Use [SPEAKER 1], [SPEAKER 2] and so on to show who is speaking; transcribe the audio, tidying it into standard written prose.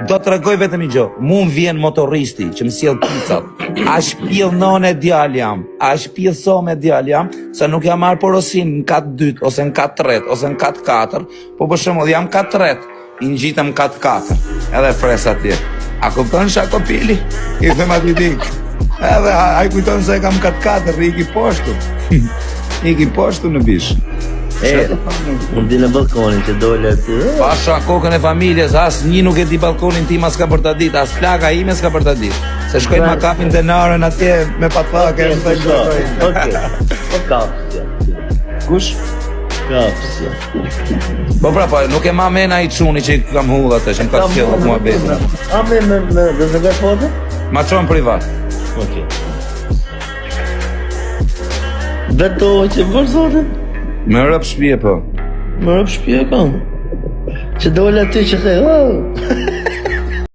[SPEAKER 1] Do të regoj vetëm një gjë, mu më vjen motoristi që më sjell picat, a shpil none djal jam, a shpil so me djal jam, se nuk jam marrë porosin në kat 2, ose në kat 3, ose në kat 4, po për shembull jam kat 3, i ngjitëm kat 4, edhe fres atje. A kupton shako pili? I them aty dik. Edhe a i kujton se kam kat 4, iki poshtu. Iki poshtu në bish.
[SPEAKER 2] Unë di në balkonin që dole aty.
[SPEAKER 1] Pasha kokën e familjes, as një nuk e di balkonin tim as ka për ta ditë, as plaka ime s'ka për ta ditë. Se shkojnë ma kapin denarën atje me patlake.
[SPEAKER 2] Okej, po kapsja.
[SPEAKER 1] Kush?
[SPEAKER 2] Kapsja.
[SPEAKER 1] Po pra, po, nuk e ma mena i quni që i kam hudh atë, që më ka të fjellë mua betin.
[SPEAKER 2] A me dhe të gaj fote?
[SPEAKER 1] Ma qonë privat.
[SPEAKER 2] Okej. Beto që bërë zotin?
[SPEAKER 1] Me rëp shpije, po.
[SPEAKER 2] Më rëp shpje kam. Që dole aty që the,